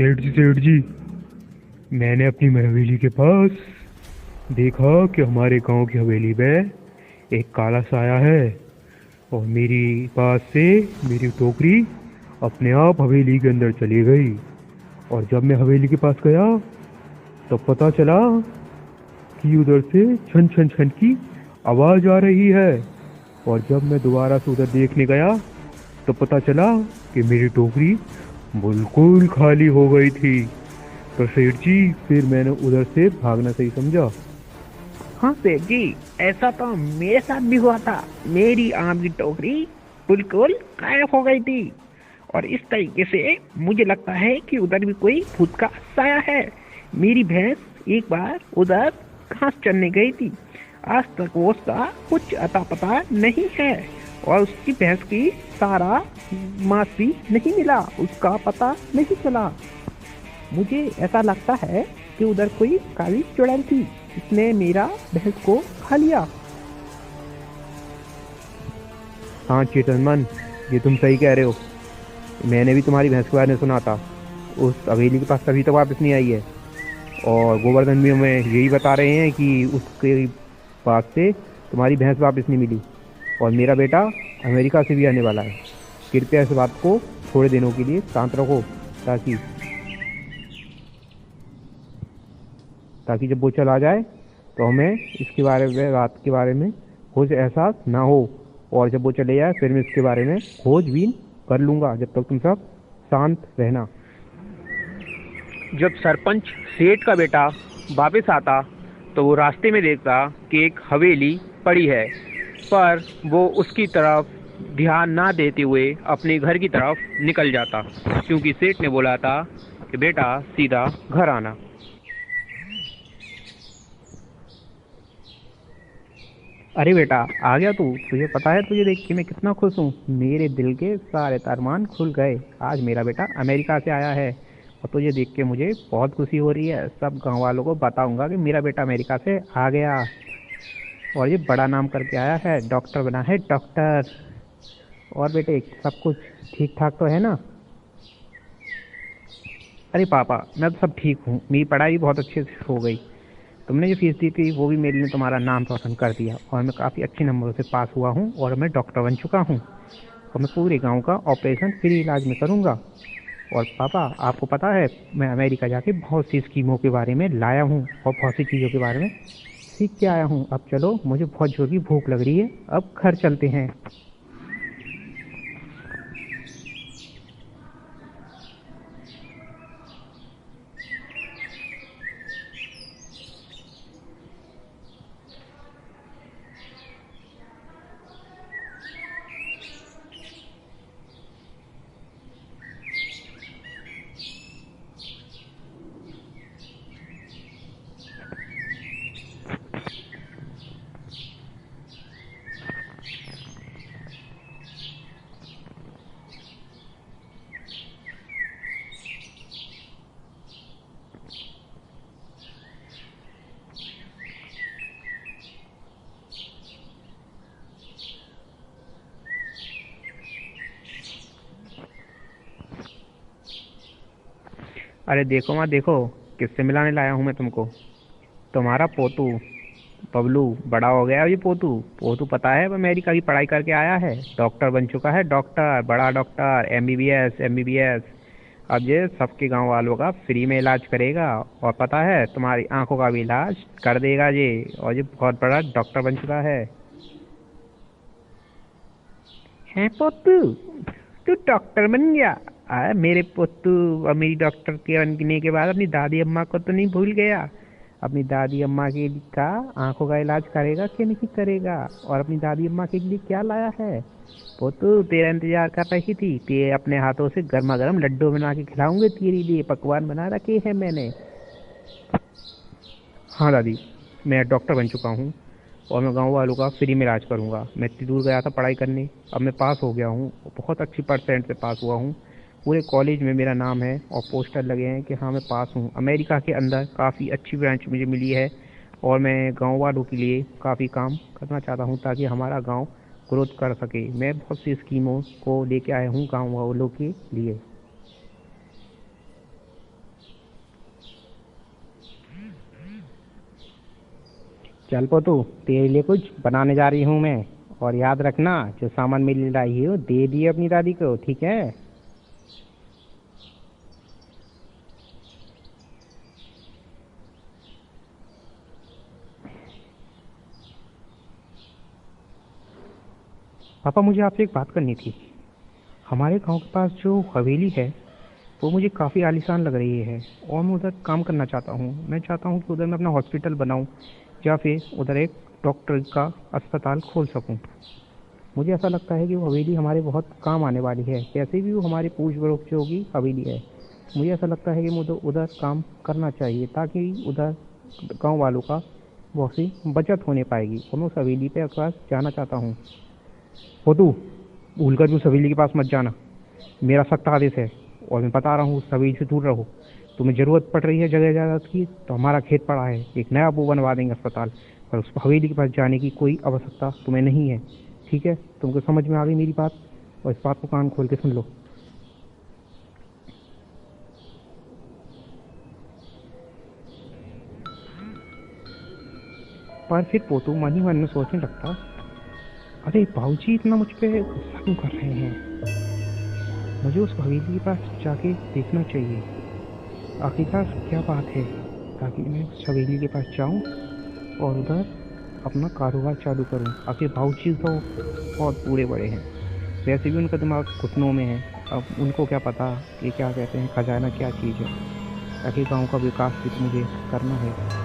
सेठ जी, मैंने अपनी हवेली के पास देखा कि हमारे गांव की हवेली में एक काला साया है। और मेरी पास से मेरी टोकरी अपने आप हवेली के अंदर चली गई। और जब मैं हवेली के पास गया तो पता चला कि उधर से छन छन छन की आवाज आ रही है। और जब मैं दोबारा से उधर देखने गया तो पता चला कि मेरी टोकरी बिल्कुल खाली हो गई थी। तो सेठ जी, फिर मैंने उधर से भागना सही समझा। हाँ सेठ जी, ऐसा तो मेरे साथ भी हुआ था। मेरी आम की टोकरी बिल्कुल गायब हो गई थी। और इस तरीके से मुझे लगता है कि उधर भी कोई भूत का साया है। मेरी भैंस एक बार उधर घास चरने गई थी। आज तक वो उसका कुछ अता पता नहीं है। और उसकी भैंस की सारा मांस भी नहीं मिला, उसका पता नहीं चला। मुझे ऐसा लगता है कि उधर कोई काली चुड़ैल थी, इसने मेरा भैंस को खा लिया। हाँ चेतन, ये तुम सही कह रहे हो। मैंने भी तुम्हारी भैंस के बारे में सुना था। उस हवेली के पास तभी तक वापस नहीं आई है। और गोवर्धन भी हमें यही बता रहे हैं कि उसके पास से तुम्हारी भैंस वापस नहीं मिली। और मेरा बेटा अमेरिका से भी आने वाला है। कृपया इस बात को थोड़े दिनों के लिए शांत रखो, ताकि ताकि जब वो चला जाए तो हमें इसके बारे में बात के बारे में कुछ एहसास ना हो। और जब वो चले जाए फिर मैं इसके बारे में खोजबीन कर लूँगा। जब तक तुम सब शांत रहना। जब सरपंच सेठ का बेटा वापस आता तो वो रास्ते में देखता कि एक हवेली पड़ी है, पर वो उसकी तरफ ध्यान ना देते हुए अपने घर की तरफ निकल जाता, क्योंकि सेठ ने बोला था कि बेटा सीधा घर आना। अरे बेटा, आ गया तू। तुझे पता है तुझे देख के मैं कितना खुश हूँ। मेरे दिल के सारे अरमान खुल गए। आज मेरा बेटा अमेरिका से आया है और तुझे देख के मुझे बहुत खुशी हो रही है। सब गांव वालों को बताऊंगा कि मेरा बेटा अमेरिका से आ गया और ये बड़ा नाम करके आया है, डॉक्टर बना है, डॉक्टर। और बेटे, सब कुछ ठीक ठाक तो है ना? अरे पापा, मैं तो सब ठीक हूँ। मेरी पढ़ाई भी बहुत अच्छे से हो गई। तुमने जो फीस दी थी वो भी मेरे लिए तुम्हारा नाम रोशन कर दिया और मैं काफ़ी अच्छे नंबरों से पास हुआ हूँ और मैं डॉक्टर बन चुका हूँ। और मैं पूरे गांव का ऑपरेशन फ्री इलाज में करूँगा। और पापा, आपको पता है मैं अमेरिका जाके बहुत सी स्कीमों के बारे में लाया हूँ और बहुत सी चीज़ों के बारे में सीख के आया हूँ। अब चलो, मुझे बहुत जोर की भूख लग रही है, अब घर चलते हैं। अरे देखो माँ, देखो किससे मिलाने लाया हूँ मैं तुमको। तुम्हारा पोतू बबलू बड़ा हो गया है। ये पोतू पोतू पता है, वो अमेरिका की पढ़ाई करके आया है, डॉक्टर बन चुका है, डॉक्टर, बड़ा डॉक्टर, एमबीबीएस एमबीबीएस। अब ये सबके गांव वालों का फ्री में इलाज करेगा। और पता है, तुम्हारी आंखों का भी इलाज कर देगा ये। और ये बहुत बड़ा डॉक्टर बन चुका है। हैं पोतू, तू डॉक्टर बन गया? मेरे पोतू मेरी डॉक्टर के बनने के बाद अपनी दादी अम्मा को तो नहीं भूल गया? अपनी दादी अम्मा के का आंखों का इलाज करेगा कि नहीं करेगा? और अपनी दादी अम्मा के लिए क्या लाया है? पोतू, तेरा इंतजार कर रही थी। तेरे अपने हाथों से गर्मा गर्म लड्डू बना के खिलाऊंगे, तेरे लिए पकवान बना रखे हैं मैंने। हाँ दादी, मैं डॉक्टर बन चुका हूँ और मैं गांव वालों का फ्री में इलाज करूँगा। मैं इतनी दूर गया था पढ़ाई करने, अब मैं पास हो गया हूँ, बहुत अच्छी परसेंट से पास हुआ हूँ। पूरे कॉलेज में मेरा नाम है और पोस्टर लगे हैं कि हाँ मैं पास हूँ। अमेरिका के अंदर काफ़ी अच्छी ब्रांच मुझे मिली है और मैं गांव वालों के लिए काफ़ी काम करना चाहता हूँ ताकि हमारा गांव ग्रोथ कर सके। मैं बहुत सी स्कीमों को लेके आया हूँ गांव वालों के लिए। चल पोतू, तेरे लिए कुछ बनाने जा रही हूँ मैं। और याद रखना, जो सामान मेरे लिए लाई हो दे दिए अपनी दादी को, ठीक है? पापा, मुझे आपसे एक बात करनी थी। हमारे गांव के पास जो हवेली है वो मुझे काफ़ी आलीशान लग रही है, और मैं उधर काम करना चाहता हूँ। मैं चाहता हूँ कि उधर मैं अपना हॉस्पिटल बनाऊँ, या फिर उधर एक डॉक्टर का अस्पताल खोल सकूँ। मुझे ऐसा लगता है कि वो हवेली हमारे बहुत काम आने वाली है। वैसे भी वो हमारे पूर्वजों की हवेली है। मुझे ऐसा लगता है कि मुझे उधर काम करना चाहिए, ताकि उधर गांव वालों का बहुत सी बचत होने पाएगी, और मैं उस हवेली पे पास जाना चाहता हूँ। हो तू, भूल कर भी उस हवेली के पास मत जाना। मेरा सख्त आदेश है, और मैं बता रहा हूँ उस हवेली से दूर रहो। तुम्हें ज़रूरत पड़ रही है जगह जायदाद की, तो हमारा खेत पड़ा है, एक नया वो बनवा देंगे अस्पताल। पर उस हवेली के पास जाने की कोई आवश्यकता तुम्हें नहीं है, ठीक है? तुमको समझ में आ गई मेरी बात? और इस बात को कान खोल के सुन लो। पर फिर पोतू मन ही मन में सोचने लगता, अरे बाबूजी इतना मुझ पे गुस्सा क्यों कर रहे हैं? मुझे उस हवेली के पास जाके देखना चाहिए, आखिरकार क्या बात है, ताकि मैं उस हवेली के पास जाऊं और उधर अपना कारोबार चालू करूं। आखिर भाऊजी तो बहुत बूढ़े बड़े हैं, वैसे भी उनका दिमाग घुटनों में है। अब उनको क्या पता कि क्या कहते हैं खजाना क्या चीज़ है। आखिर गांव का विकास भी तो मुझे करना है।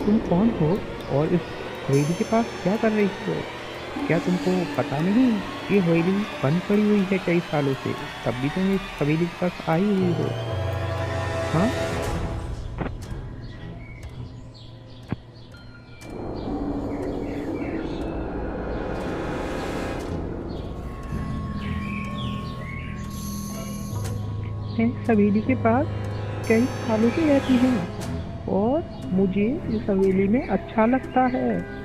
तुम कौन हो, और इस हवेली के पास क्या कर रही हो? क्या तुमको पता नहीं, ये हवेली बंद पड़ी हुई है कई सालों से, तब भी तुम इस हवेली के पास आई हुई हो? हाँ। मैं इस हवेली के पास कई सालों से रहती हूँ, और मुझे इस हवेली में अच्छा लगता है।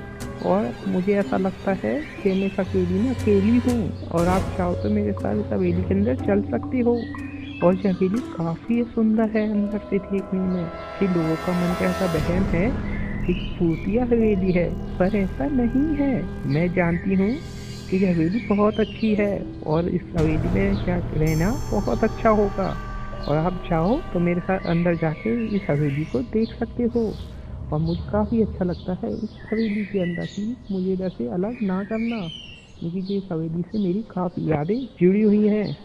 और मुझे ऐसा लगता है कि मैं इस हवेली में अकेली हूँ, और आप चाहो तो मेरे साथ इस हवेली के अंदर चल सकती हो। और ये हवेली काफी सुंदर है अंदर से देखने में। कि लोगों का मन का ऐसा वहम है कि भूतिया हवेली है, पर ऐसा नहीं है। मैं जानती हूँ कि ये हवेली बहुत अच्छी है, और इस हवेली में क्या रहना बहुत अच्छा होगा। और आप चाहो तो मेरे साथ अंदर जाके इस हवेली को देख सकते हो। और मुझे काफ़ी अच्छा लगता है इस हवेली के अंदर ही मुझे इधर से अलग ना करना, क्योंकि जो इस हवेली से मेरी काफ़ी यादें जुड़ी हुई हैं।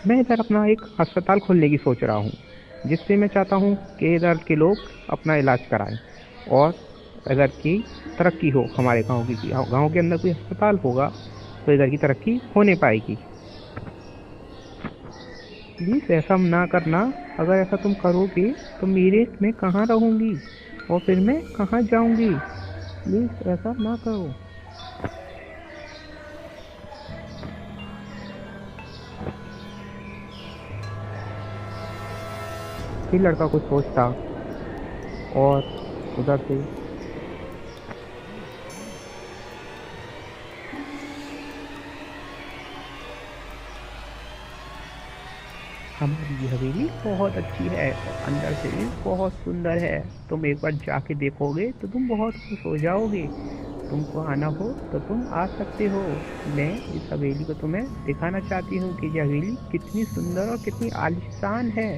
मैं इधर अपना एक अस्पताल खोलने की सोच रहा हूँ, जिससे मैं चाहता हूँ कि इधर के लोग अपना इलाज कराएं, और इधर की तरक्की हो हमारे गांव की। गांव के अंदर कोई अस्पताल होगा तो इधर की तरक्की होने पाएगी। प्लीज़ ऐसा ना करना। अगर ऐसा तुम करोगे तो मेरे मैं कहाँ रहूँगी, और फिर मैं कहाँ जाऊँगी? प्लीज़ ऐसा ना करो। फिर लड़का कुछ सोचता, और उधर से हमारी ये हवेली बहुत अच्छी है, और अंदर से भी बहुत सुंदर है। तुम एक बार जाके देखोगे तो तुम बहुत खुश हो जाओगे। तुमको आना हो तो तुम आ सकते हो। मैं इस हवेली को तुम्हें दिखाना चाहती हूँ कि ये हवेली कितनी सुंदर और कितनी आलीशान है।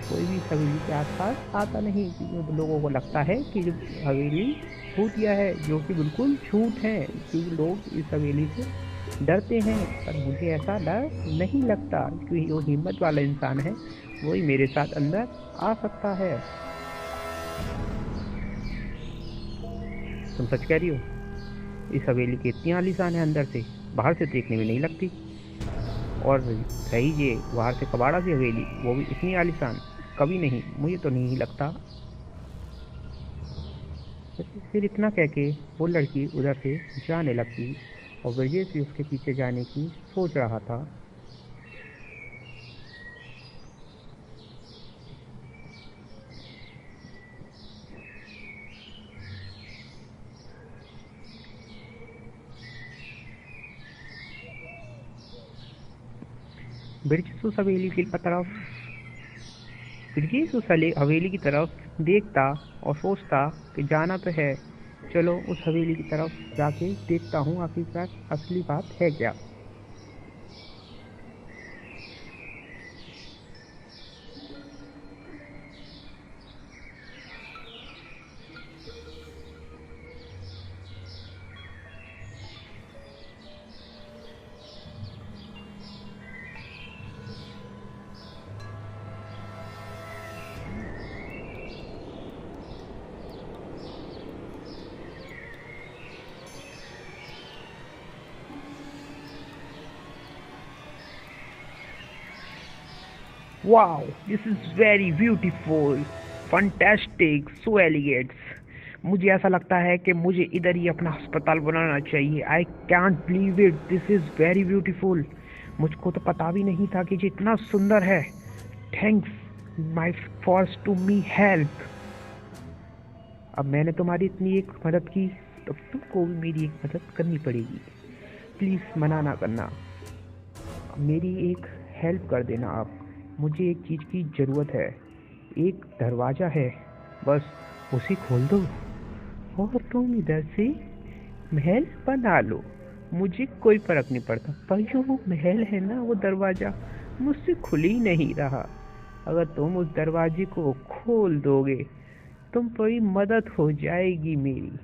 कोई भी इस हवेली के आसपास आता नहीं, क्योंकि लोगों को लगता है कि जो हवेली भूतिया है, जो कि बिल्कुल झूठ है, क्योंकि लोग इस हवेली से डरते हैं। पर मुझे ऐसा डर नहीं लगता, क्योंकि वो हिम्मत वाला इंसान है, वही मेरे साथ अंदर आ सकता है। तुम सच कह रही हो? इस हवेली की इतनी आलीशान है अंदर से, बाहर से देखने में नहीं लगती। और रही ये बाहर से कबाड़ा सी हवेली, वो भी इतनी आलीशान कभी नहीं, मुझे तो नहीं लगता। फिर इतना कह के वो लड़की उधर से जाने लगती, और ब्रजेश भी उसके पीछे जाने की सोच रहा था। ब्रिटिश उस हवेली की तरफ ब्रिटिश उस हवेली की तरफ देखता और सोचता कि जाना तो है, चलो उस हवेली की तरफ जाके देखता हूँ आखिरकार असली बात है क्या। Wow, this is very beautiful, fantastic, so elegant। मुझे ऐसा लगता है कि मुझे इधर ही अपना अस्पताल बनाना चाहिए। I can't believe it, this is very beautiful. मुझको तो पता भी नहीं था कि ये इतना सुंदर है। Thanks my force to me help. अब मैंने तुम्हारी इतनी एक मदद की, तो तुमको भी मेरी एक मदद करनी पड़ेगी। प्लीज़ मना ना करना, मेरी एक हेल्प कर देना आप। मुझे एक चीज़ की ज़रूरत है, एक दरवाज़ा है, बस उसे खोल दो और तुम इधर से महल बना लो। मुझे कोई फर्क नहीं पड़ता, पर जो वो महल है ना, वो दरवाज़ा मुझसे खुल ही नहीं रहा। अगर तुम उस दरवाजे को खोल दोगे, तुम बड़ी मदद हो जाएगी मेरी।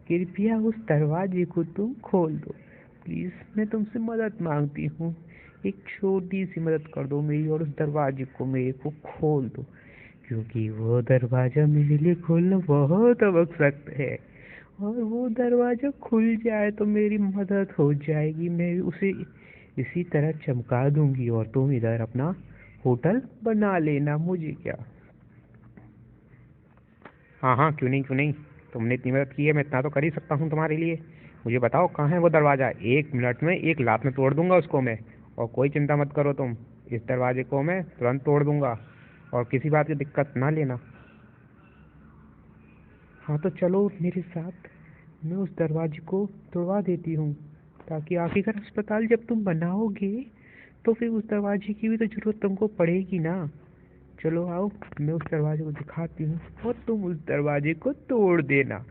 कृपया उस दरवाजे को तुम खोल दो। प्लीज़, मैं तुमसे मदद मांगती हूँ, एक छोटी सी मदद कर दो मेरी, और उस दरवाजे को मेरे को खोल दो, क्योंकि वो दरवाज़ा मेरे लिए खोलना बहुत आवश्यक है। और वो दरवाज़ा खुल जाए तो मेरी मदद हो जाएगी, मैं उसे इसी तरह चमका दूंगी और तुम इधर अपना होटल बना लेना। मुझे क्या। हाँ हाँ, क्यों नहीं क्यों नहीं, तुमने इतनी मदद की है, मैं इतना तो कर ही सकता हूँ तुम्हारे लिए। मुझे बताओ कहाँ है वो दरवाज़ा, 1 मिनट में एक लात में तोड़ दूंगा उसको मैं। और कोई चिंता मत करो तुम, इस दरवाजे को मैं तुरंत तोड़ दूंगा, और किसी बात की दिक्कत ना लेना। हाँ तो चलो मेरे साथ, मैं उस दरवाजे को तोड़वा देती हूँ, ताकि आखिरकार अस्पताल जब तुम बनाओगे तो फिर उस दरवाजे की भी तो ज़रूरत तुमको पड़ेगी ना। चलो आओ, मैं उस दरवाजे को दिखाती हूँ और तुम उस दरवाजे को तोड़ देना,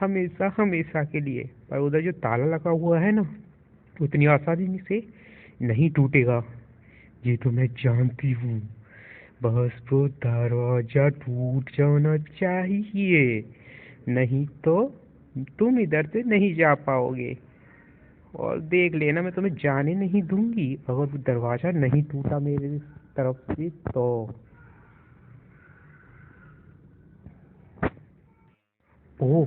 हमेशा हमेशा के लिए। पर उधर जो ताला लगा हुआ है ना, उतनी आसानी से नहीं टूटेगा, ये तो मैं जानती हूँ। बस वो दरवाजा टूट जाना चाहिए, नहीं तो तुम इधर से नहीं जा पाओगे। और देख लेना, मैं तुम्हें जाने नहीं दूंगी अगर वो दरवाजा नहीं टूटा मेरी तरफ से तो। ओह,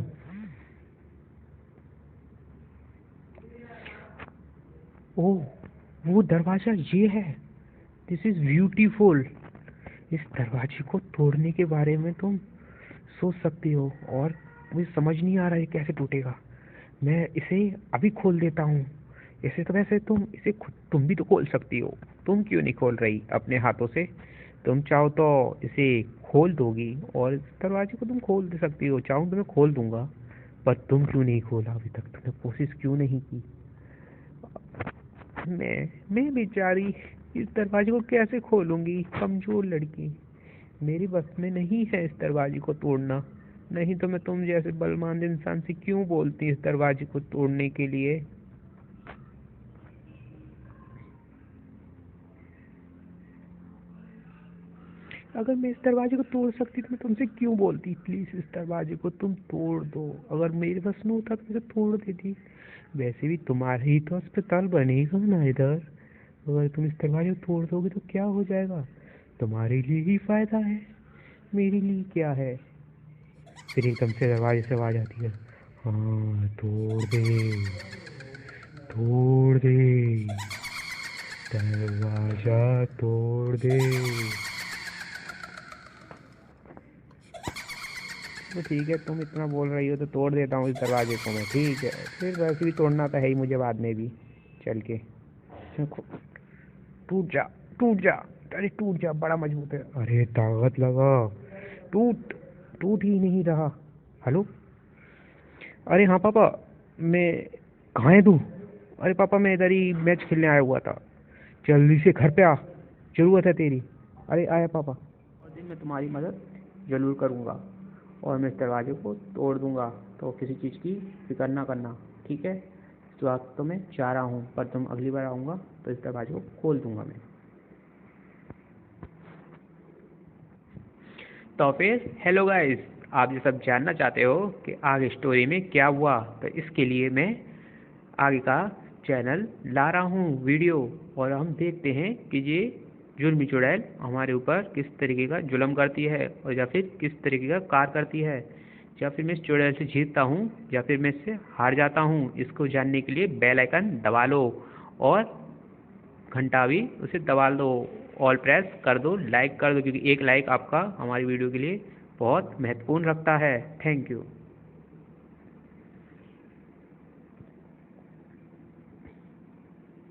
ओह, वो दरवाजा ये है। This is beautiful. इस दरवाजे को तोड़ने के बारे में तुम सोच सकती हो, और मुझे समझ नहीं आ रहा है कैसे टूटेगा। मैं इसे अभी खोल देता हूँ। ऐसे तो वैसे तुम इसे खुद तुम भी तो खोल सकती हो, तुम क्यों नहीं खोल रही अपने हाथों से। तुम चाहो तो इसे खोल दोगी, और इस दरवाजे को तुम खोल दे सकती हो, चाहूँ तो मैं खोल दूंगा। पर तुम क्यों नहीं खोला अभी तक, तुमने कोशिश क्यों नहीं की। मैं बेचारी इस दरवाजे को कैसे खोलूंगी, कमजोर लड़की, मेरी बस में नहीं है इस दरवाजे को तोड़ना। नहीं तो मैं तुम जैसे बलवान इंसान से क्यों बोलती इस दरवाजे को तोड़ने के लिए। अगर मैं इस दरवाजे को तोड़ सकती तो मैं तुमसे क्यों बोलती। प्लीज, इस दरवाजे को तुम तोड़ दो, अगर मेरे बस में होता तो मैं तो तोड़ देती। वैसे भी तुम्हारा ही तो अस्पताल बनेगा ना इधर। अगर तुम इस दरवाजे को तोड़ दोगे तो क्या हो जाएगा, तुम्हारे लिए ही फायदा है, मेरे लिए क्या है। फिर एकदम से दरवाजे से आवाज आती है, हाँ तोड़ दे, तोड़ दे, दरवाजा तोड़ दे। तो ठीक है, तुम इतना बोल रही हो तो तोड़ देता हूँ इस दरवाजे को मैं। ठीक है, फिर वैसे भी तोड़ना तो है ही मुझे बाद में भी चल के। टूट जा, टूट जा, अरे टूट जा, बड़ा मजबूत है। अरे ताकत लगा, टूट टूट ही नहीं रहा। हेलो, अरे हाँ पापा, मैं, कहाँ है तू। अरे पापा, मैं इधर ही मैच खेलने आया हुआ था। जल्दी से घर पे आ, जरूरत है तेरी। अरे आया पापा। और दिन मैं तुम्हारी मदद ज़रूर करूँगा और मैं इस दरवाजे को तोड़ दूँगा, तो किसी चीज़ की फिक्र ना करना, ठीक है। तो आज तो मैं जा रहा हूँ, पर तुम अगली बार आऊँगा तो इस दरवाजे को खोल दूँगा मैं। तो फिर हेलो गाइस, आप ये सब जानना चाहते हो कि आगे स्टोरी में क्या हुआ, तो इसके लिए मैं आगे का चैनल ला रहा हूँ वीडियो, और हम देखते हैं कि ये जुल्मी चुड़ैल हमारे ऊपर किस तरीके का जुल्म करती है, और या फिर किस तरीके का कार्य करती है, या फिर मैं इस चुड़ैल से जीतता हूँ या फिर मैं इससे हार जाता हूँ। इसको जानने के लिए बेल आइकन दबा लो और घंटा भी उसे दबा दो, ऑल प्रेस कर दो, लाइक कर दो, क्योंकि एक लाइक आपका हमारी वीडियो के लिए बहुत महत्वपूर्ण रखता है। Thank you.